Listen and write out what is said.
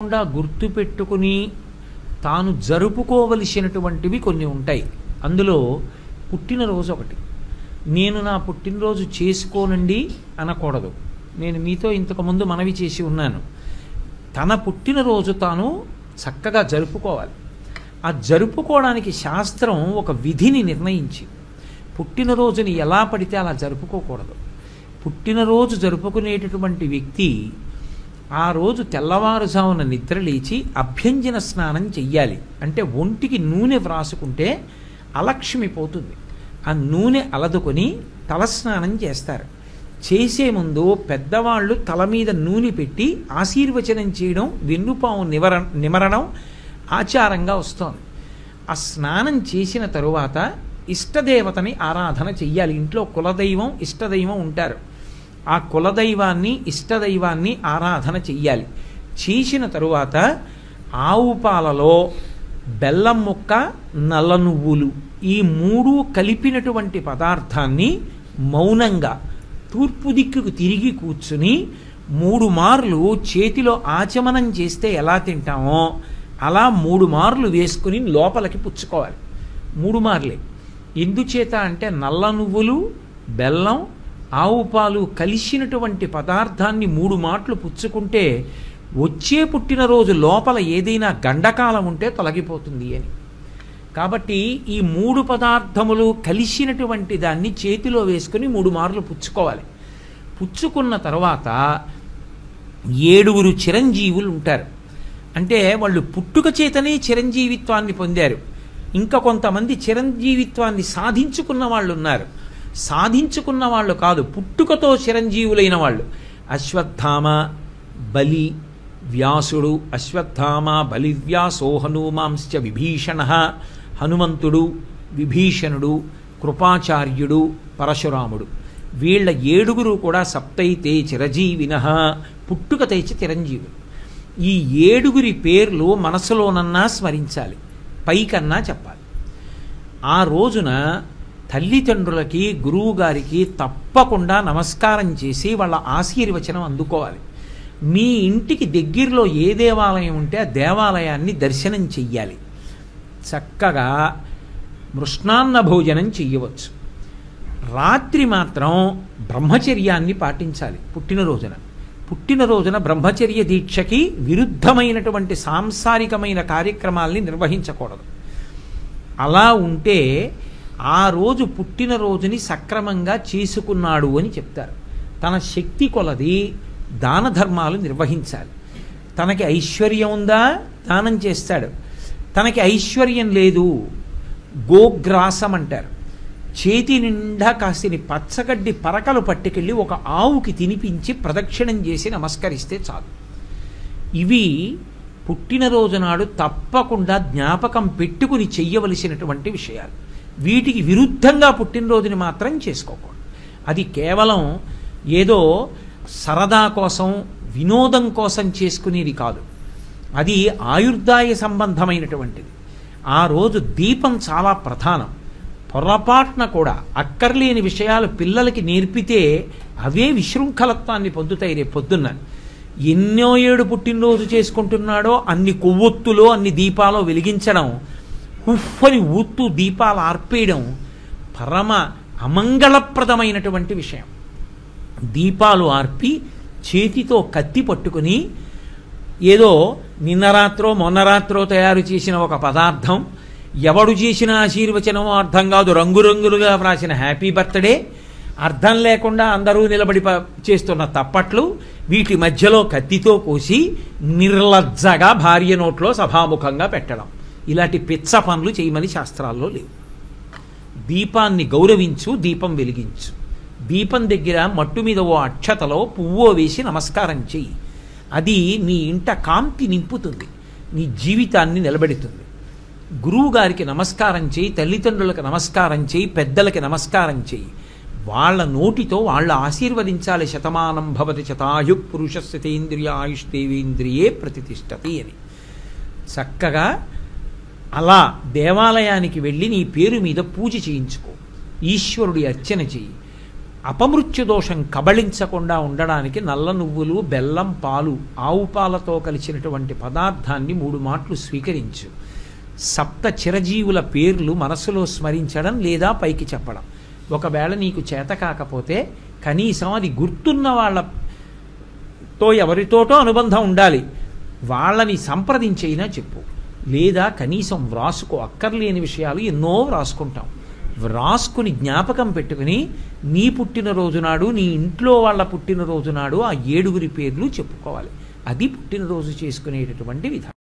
గుర్తుపెట్టుకుని తాను జరుపుకోవలసినటువంటివి కొన్ని ఉంటాయి. అందులో పుట్టినరోజు ఒకటి. నేను నా పుట్టినరోజు చేసుకోనండి అనకూడదు. నేను మీతో ఇంతకుముందు మనవి చేసి ఉన్నాను. తన పుట్టినరోజు తాను చక్కగా జరుపుకోవాలి. ఆ జరుపుకోవడానికి శాస్త్రం ఒక విధిని నిర్ణయించి, పుట్టినరోజుని ఎలా పడితే అలా జరుపుకోకూడదు. పుట్టినరోజు జరుపుకునేటటువంటి వ్యక్తి ఆ రోజు తెల్లవారుజామున నిద్రలేచి అభ్యంజన స్నానం చెయ్యాలి. అంటే ఒంటికి నూనె వ్రాసుకుంటే అలక్ష్మి పోతుంది. ఆ నూనె అలదుకొని తలస్నానం చేస్తారు. చేసే ముందు పెద్దవాళ్ళు తల మీద నూనె పెట్టి ఆశీర్వచనం చేయడం, వెన్నుపాము నిమరణం ఆచారంగా వస్తోంది. ఆ స్నానం చేసిన తరువాత ఇష్టదేవతని ఆరాధన చెయ్యాలి. ఇంట్లో కులదైవం ఇష్టదైవం ఉంటారు. ఆ కులదైవాన్ని ఇష్టదైవాన్ని ఆరాధన చెయ్యాలి. చేసిన తరువాత ఆవు పాలలో బెల్లం ముక్క, నల్ల నువ్వులు ఈ మూడు కలిపినటువంటి పదార్థాన్ని మౌనంగా తూర్పు దిక్కుకు తిరిగి కూర్చుని 3 మార్లు చేతిలో ఆచమనం చేస్తే ఎలా తింటామో అలా 3 మార్లు వేసుకుని లోపలికి పుచ్చుకోవాలి. 3 మార్లే. ఎందుచేత అంటే నల్ల నువ్వులు, బెల్లం, ఆవు పాలు కలిసినటువంటి పదార్థాన్ని 3 మాటలు పుచ్చుకుంటే వచ్చే పుట్టినరోజు లోపల ఏదైనా గండకాలం ఉంటే తొలగిపోతుంది అని. కాబట్టి ఈ 3 పదార్థములు కలిసినటువంటి దాన్ని చేతిలో వేసుకుని 3 మార్లు పుచ్చుకోవాలి. పుచ్చుకున్న తర్వాత 7 చిరంజీవులు ఉంటారు. అంటే వాళ్ళు పుట్టుక చేతనే చిరంజీవిత్వాన్ని పొందారు. ఇంకా కొంతమంది చిరంజీవిత్వాన్ని సాధించుకున్న వాళ్ళు ఉన్నారు. సాధించుకున్న వాళ్ళు కాదు, పుట్టుకతో చిరంజీవులైన వాళ్ళు. అశ్వత్థామ, బలి, వ్యాసుడు. అశ్వత్థామ, బలి, వ్యాసో హనుమాంశ్చ విభీషణ. హనుమంతుడు, విభీషణుడు, కృపాచార్యుడు, పరశురాముడు. వీళ్ళ 7 కూడా సప్తైతే చిరజీవిన, పుట్టుకతైచి చిరంజీవులు. ఈ 7 పేర్లు మనసులోనన్నా స్మరించాలి, పైకన్నా చెప్పాలి. ఆ రోజున తల్లిదండ్రులకి, గురువుగారికి తప్పకుండా నమస్కారం చేసి వాళ్ళ ఆశీర్వచనం అందుకోవాలి. మీ ఇంటికి దగ్గరలో ఏ దేవాలయం ఉంటే ఆ దేవాలయాన్ని దర్శనం చెయ్యాలి. చక్కగా మృష్ణాన్న భోజనం చెయ్యవచ్చు. రాత్రి మాత్రం బ్రహ్మచర్యాన్ని పాటించాలి. పుట్టినరోజున బ్రహ్మచర్య దీక్షకి విరుద్ధమైనటువంటి సాంసారికమైన కార్యక్రమాల్ని నిర్వహించకూడదు. అలా ఉంటే ఆ రోజు పుట్టినరోజుని సక్రమంగా చేసుకున్నాడు అని చెప్తారు. తన శక్తి కొలది దాన ధర్మాలు నిర్వహించాలి. తనకి ఐశ్వర్యం ఉందా, దానం చేస్తాడు. తనకి ఐశ్వర్యం లేదు, గోగ్రాసం అంటారు. చేతి నిండా కాసిని పచ్చగడ్డి పరకలు పట్టుకెళ్ళి ఒక ఆవుకి తినిపించి ప్రదక్షిణం చేసి నమస్కరిస్తే చాలు. ఇవి పుట్టినరోజు నాడు తప్పకుండా జ్ఞాపకం పెట్టుకుని చెయ్యవలసినటువంటి విషయాలు. వీటికి విరుద్ధంగా పుట్టినరోజుని మాత్రం చేసుకోకూడదు. అది కేవలం ఏదో సరదా కోసం, వినోదం కోసం చేసుకునేది కాదు. అది ఆయుర్దాయ సంబంధమైనటువంటిది. ఆ రోజు దీపం చాలా ప్రధానం. పొరపాటున కూడా అక్కర్లేని విషయాలు పిల్లలకి నేర్పితే అవే విశృంఖలత్వాన్ని పొందుతాయి. రేపు పొద్దున్న ఎన్నో 7 పుట్టినరోజు చేసుకుంటున్నాడో అన్ని కొవ్వొత్తులో, అన్ని దీపాలో వెలిగించడం, ఉఫ్ఫని ఊత్తు దీపాలు ఆర్పేయడం పరమ అమంగళప్రదమైనటువంటి విషయం. దీపాలు ఆర్పి చేతితో కత్తి పట్టుకుని ఏదో నిన్న రాత్రో మొన్న రాత్రో తయారు చేసిన ఒక పదార్థం, ఎవడు చేసిన ఆశీర్వచనమో అర్థం కాదు, రంగురంగులుగా వ్రాసిన హ్యాపీ బర్త్డే, అర్థం లేకుండా అందరూ నిలబడి చేస్తున్న తప్పట్లు, వీటి మధ్యలో కత్తితో కోసి నిర్లజ్జగా భార్య నోట్లో సభాముఖంగా పెట్టడం, ఇలాంటి పిచ్చ పనులు చేయమని శాస్త్రాల్లో లేవు. దీపాన్ని గౌరవించు, దీపం వెలిగించు. దీపం దగ్గర మట్టు మీద ఓ అక్షతలో పువ్వో వేసి నమస్కారం చెయ్యి. అది నీ ఇంట కాంతి నింపుతుంది, నీ జీవితాన్ని నిలబెడుతుంది. గురువుగారికి నమస్కారం చేయి, తల్లిదండ్రులకు నమస్కారం చేయి, పెద్దలకి నమస్కారం చేయి. వాళ్ళ నోటితో వాళ్ళు ఆశీర్వదించాలి. శతమానం భవతి శతాయు పురుషస్యతేంద్రియ ఆయుష్దేవేంద్రియే ప్రతిష్టతి అని. చక్కగా అలా దేవాలయానికి వెళ్ళి నీ పేరు మీద పూజ చేయించుకో, ఈశ్వరుడి అర్చన చెయ్యి. అపమృత్యు దోషం కబళించకుండా ఉండడానికి నల్ల నువ్వులు, బెల్లం, పాలు, ఆవు పాలతో కలిసినటువంటి పదార్థాన్ని 3 మాటలు స్వీకరించు. సప్త చిరజీవుల పేర్లు మనసులో స్మరించడం లేదా పైకి చెప్పడం. ఒకవేళ నీకు చేత కాకపోతే కనీసం అది గుర్తున్న వాళ్ళతో ఎవరితోటో అనుబంధం ఉండాలి, వాళ్ళని సంప్రదించైనా చెప్పు. లేదా కనీసం వ్రాసుకో. అక్కర్లేని విషయాలు ఎన్నో వ్రాసుకుంటాం. వ్రాసుకుని జ్ఞాపకం పెట్టుకుని నీ పుట్టినరోజు నాడు, నీ ఇంట్లో వాళ్ళ పుట్టినరోజు నాడు ఆ 7 పేర్లు చెప్పుకోవాలి. అది పుట్టినరోజు చేసుకునేటటువంటి విధానం.